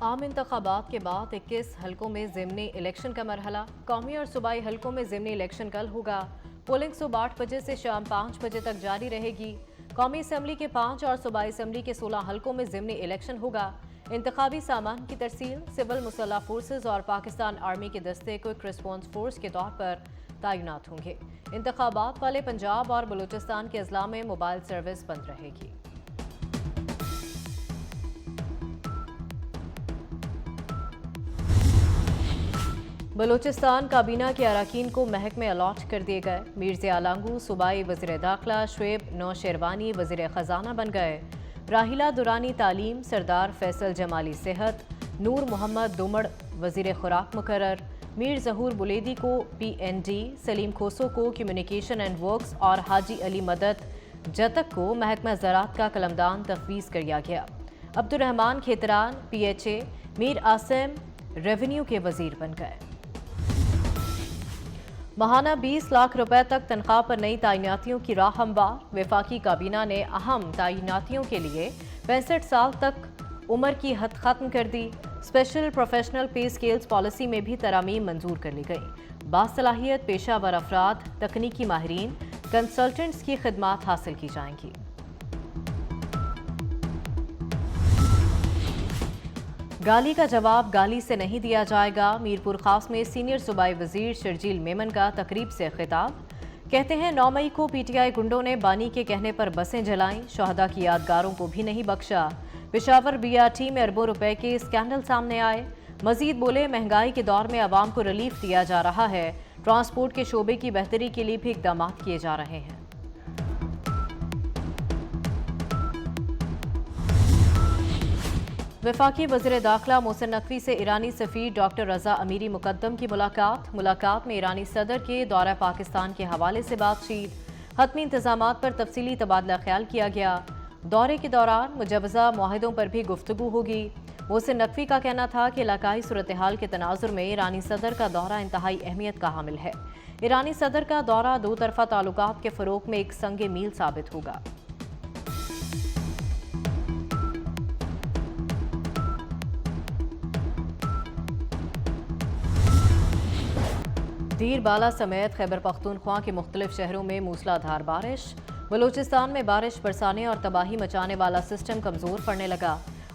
आम इंतखाबात के बाद 21 हलकों में ज़िमनी इलेक्शन का मरहला। कौमी और सूबाई हलकों में ज़िमनी इलेक्शन कल होगा। पोलिंग सुबह 8 बजे से शाम 5 बजे तक जारी रहेगी। कौमी असम्बली के 5 और सूबाई असम्बली के 16 हलकों में ज़िमनी इलेक्शन होगा। इंतखाबी सामान की तरसील सिविल मुसल्ह फोर्सेज और पाकिस्तान आर्मी के दस्ते क्विक रिस्पॉन्स फोर्स के तौर पर तैनात होंगे। इंतखाबात वाले पंजाब और बलूचिस्तान के अजला में मोबाइल सर्विस बंद रहेगी। बलूचिस्तान काबीना के अरकान को महक में अलॉट कर दिए गए। मीर्ज़ा आलांगू सूबाई वज़ीर दाखिला, शुएब नौशेरवानी वज़ीर ख़जाना बन गए। राहिला दुरानी तालीम, सरदार फैसल जमाली सेहत, नूर मोहम्मद दुमड़ वज़ीर खुराक मुकर्रर। मीर ज़हूर बुलेदी को PND, सलीम खोसो को कम्युनिकेशन एंड वर्क्स और हाजी अली मदद जतक को महकमा ज़राअत का कलमदान तफवीज़ किया गया। अब्दुर्रहमान खेतरान PHA, मीर आसिम रेवेन्यू के वज़ीर बन गए। माहाना 20 लाख रुपए तक तनख्वाह पर नई तैनातियों की राह हमवार। वफाकी काबीना ने अहम तैनातियों के लिए 65 साल तक उम्र की हद खत्म कर दी। स्पेशल प्रोफेशनल पे स्केल्स पॉलिसी में भी तरामीम मंजूर कर ली गई। बासलाहियत पेशावर अफराद, तकनीकी माहिरीन, कंसल्टेंट्स की खिदमात हासिल की जाएंगी। गाली का जवाब गाली से नहीं दिया जाएगा। मीरपुर खास में सीनियर सूबाई वजीर शर्जील मेमन का तकरीब से खिताब। कहते हैं 9 मई को PTI गुंडों ने बानी के कहने पर बसें जलाईं, शहदा की यादगारों को भी नहीं बख्शा। पेशावर BRT में अरबों रुपए के स्कैंडल सामने आए। मजीद बोले महंगाई के दौर में आवाम को रिलीफ दिया जा रहा है। ट्रांसपोर्ट के शोबे की बेहतरी के लिए भी इकदाम किए जा रहे हैं। वफाकी वज़ीर दाखिला मोहसिन नकवी से ईरानी सफ़ीर डॉक्टर रज़ा अमीरी मुकद्दम की मुलाकात में ईरानी सदर के दौरा पाकिस्तान के हवाले से बातचीत। हतमी इंतजामात पर तफसीली तबादला ख्याल किया गया। दौरे के दौरान मुजवज़ा मुआहिदों पर भी गुफ्तगू होगी। मोहसिन नकवी का कहना था कि इलाकाई सूरत हाल के तनाजुर में ईरानी सदर का दौरा इंतहाई अहमियत का हामिल है। ईरानी सदर का दौरा दो तरफा ताल्लुकात के फ़रोग में एक संग मील साबित होगा। दीर बाला समेत खैबर पख्तूनख्वा के मुख्तलिफ शहरों में मूसलाधार बारिश। बलूचिस्तान में बारिश बरसाने और तबाही मचाने वाला सिस्टम कमज़ोर पड़ने लगा।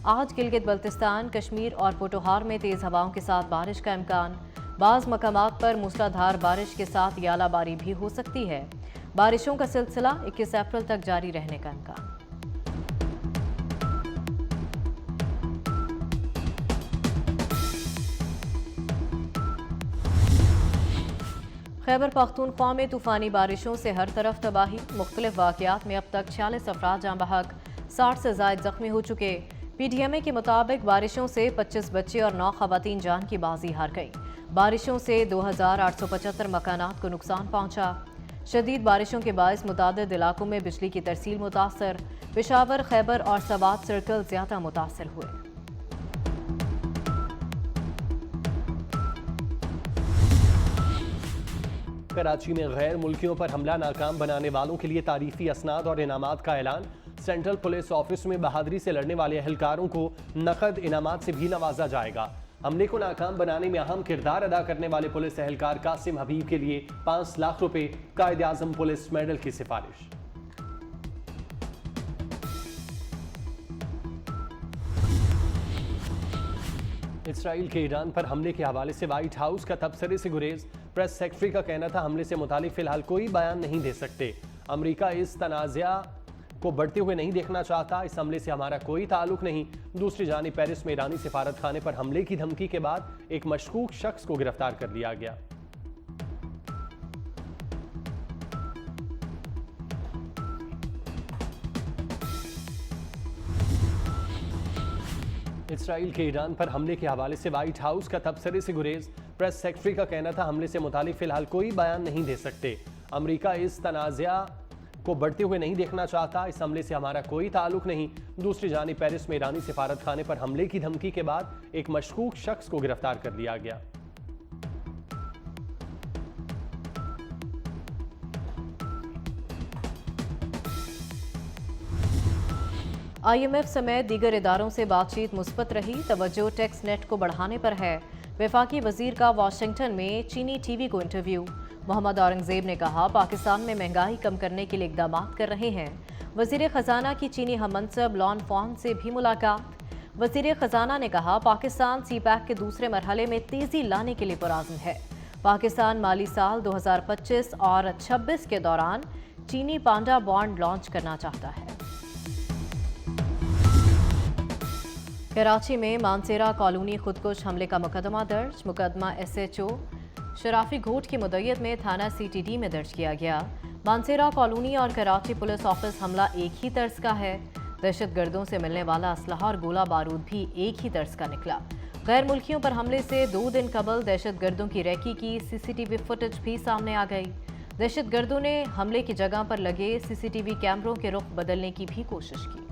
आज गिलगित बल्तिस्तान, कश्मीर और पोटोहार में तेज़ हवाओं के साथ बारिश का इम्कान। बाज़ मकामात पर मूसलाधार बारिश के साथ यालाबारी भी हो सकती है। बारिशों का सिलसिला 21 अप्रैल तक जारी रहने का इम्कान। खैबर पख्तूनख्वा में तूफ़ानी बारिशों से हर तरफ तबाही। मुख्तलिफ वाक़यात में अब तक 46 अफराद जाँ बहक, 60 से ज़ायद ज़ख्मी हो चुके। PTMA के मुताबिक बारिशों से 25 बच्चे और 9 ख़वातीन जान की बाजी हार गई। बारिशों से 2875 मकानात को नुकसान पहुँचा। शदीद बारिशों के बायस मुतादिद इलाकों में बिजली की तरसील मुतासर। पेशावर, खैबर और सवात सर्कल ज़्यादा मुतासर हुए। कराची में गैर मुल्कियों पर हमला नाकाम बनाने वालों के लिए तारीफी असनाद और इनामात का ऐलान। सेंट्रल पुलिस ऑफिस में बहादुरी से लड़ने वाले एहलकारों को नकद इनामात से भी नवाजा जाएगा। हमले को नाकाम बनाने में अहम किरदार अदा करने वाले पुलिस एहलकार कासिम हबीब के लिए 5 लाख रुपए कायदे आजम पुलिस मेडल की सिफारिश। इसराइल के ईरान पर हमले के हवाले से व्हाइट हाउस का तबसरे से गुरेज। प्रेस सेक्रेटरी का कहना था हमले से मुतालिक फिलहाल कोई बयान नहीं दे सकते। अमेरिका इस तनाज़ा को बढ़ते हुए नहीं देखना चाहता। इस हमले से हमारा कोई ताल्लुक नहीं। दूसरी जानिब पेरिस में ईरानी सिफारत खाने पर हमले की धमकी के बाद एक मशकूक शख्स को गिरफ्तार कर लिया गया। इसराइल के ईरान पर हमले के हवाले से व्हाइट हाउस का तबसरे से गुरेज। प्रेस सेक्रेटरी का कहना था हमले से मुतालिक फिलहाल कोई बयान नहीं दे सकते। अमेरिका इस तनाज़ा को बढ़ते हुए नहीं देखना चाहता। इस हमले से हमारा कोई ताल्लुक नहीं। दूसरी जानिब पेरिस में ईरानी सिफारत खाने पर हमले की धमकी के बाद एक मशकूक शख्स को गिरफ्तार कर लिया गया। IMF समेत दीगर इदारों से बातचीत मुस्बत रही, तवज्जो टैक्स नेट को बढ़ाने पर है। वफाकी वजीर का वाशिंगटन में चीनी टीवी को इंटरव्यू। मोहम्मद औरंगजेब ने कहा, पाकिस्तान में महंगाई कम करने के लिए इकदाम कर रहे हैं। वजीर खजाना की चीनी हममनसब लॉन फॉन से भी मुलाकात। वजीर खजाना ने कहा, पाकिस्तान CPEC के दूसरे मरहले में तेजी लाने के लिए पुरअज़्म है। पाकिस्तान माली साल 2025 और 26 के दौरान चीनी पांडा बॉन्ड लॉन्च करना चाहता है। कराची में मानसेरा कॉलोनी खुदकुश हमले का मुकदमा दर्ज। मुकदमा SHO शराफी घोट की मुद्दत में थाना CTD में दर्ज किया गया। मानसेरा कॉलोनी और कराची पुलिस ऑफिस हमला एक ही तर्ज का है। दहशतगर्दों से मिलने वाला असलहा और गोला बारूद भी एक ही तर्ज का निकला। गैर मुल्कियों पर हमले से 2 दिन कबल दहशतगर्दों की रैकी की CCTV फुटेज भी सामने आ गई। दहशतगर्दों ने हमले की जगह पर लगे CCTV कैमरों के रुख बदलने की भी कोशिश की।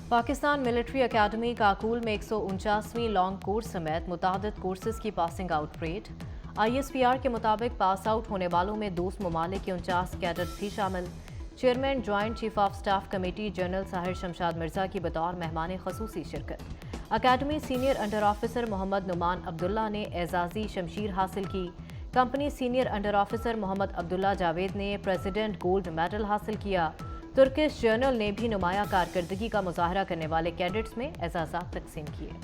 पाकिस्तान मिलिट्री अकेडमी काकूल में 149वीं लॉन्ग कोर्स समेत मुतादिद कोर्सेज की पासिंग आउट रेट। ISPR के मुताबिक पास आउट होने वालों में दोस्त ममालिक के 49 कैडेट भी शामिल। Chairman joint chief of staff committee general Sahir Shamshad Mirza की बतौर मेहमान खसूसी शिरकत। Academy senior under officer Mohammad Numan Abdullah ने एजाजी शमशीर हासिल की। Company senior under officer Mohammad Abdullah Javed ने प्रेसिडेंट गोल्ड मेडल हासिल किया। तुर्किश जर्नल ने भी नुमाया कारकर्दगी का मुजाहरा करने वाले कैडेट्स में एजाज़ात तकसीम किए।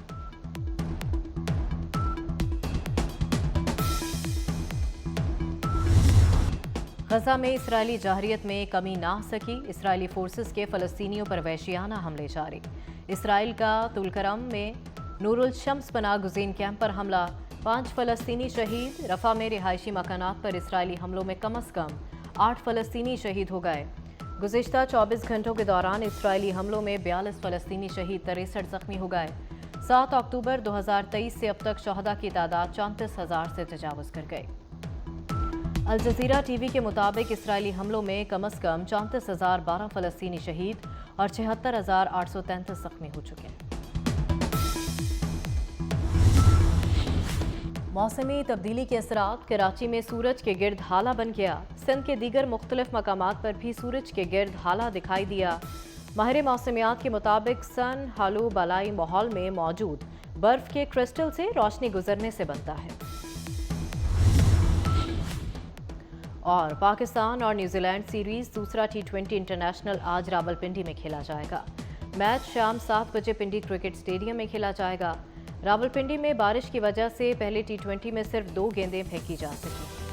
गजा में इसराइली जाहरियत में कमी ना सकी। इसराइली फोर्सेस के फ़लस्तीनियों पर वहशियाना हमले जारी। इसराइल का तुलकरम में नूरुल शम्स पनाह गुज़ीन कैंप पर हमला। 5 फ़लस्तीनी शहीद। रफ़ा में रिहायशी मकानात पर इसराइली हमलों में कम अज़ कम 8 फ़लस्तीनी शहीद हो गए। गुज़िश्ता 24 घंटों के दौरान इसराइली हमलों में 42 फ़लस्तीनी शहीद, 63 ज़ख्मी हो गए। 7 अक्टूबर 2023 से अब तक शहदा की तादाद 34,000 से तजावुज़ कर गई। अल जज़ीरा टीवी के मुताबिक इसराइली हमलों में कम अज़ कम 34,012 फ़लस्तीनी शहीद और 76,833 ज़ख्मी हो चुके हैं। मौसमी तब्दीली के असरात। कराची में सूरज के गिर्द हाला बन गया। सिंध के दीगर मुख्तलिफ मकामात पर भी सूरज के गिर्द हाला दिखाई दिया। माहिर मौसमियात के मुताबिक सन हालू बालाई माहौल में मौजूद बर्फ के क्रिस्टल से रोशनी गुजरने से बनता है। और पाकिस्तान और न्यूजीलैंड सीरीज दूसरा T20 इंटरनेशनल आज रावलपिंडी में खेला जाएगा। मैच शाम 7 बजे पिंडी क्रिकेट स्टेडियम में खेला जाएगा। रावलपिंडी में बारिश की वजह से पहले T20 में सिर्फ 2 गेंदें फेंकी जा सकी।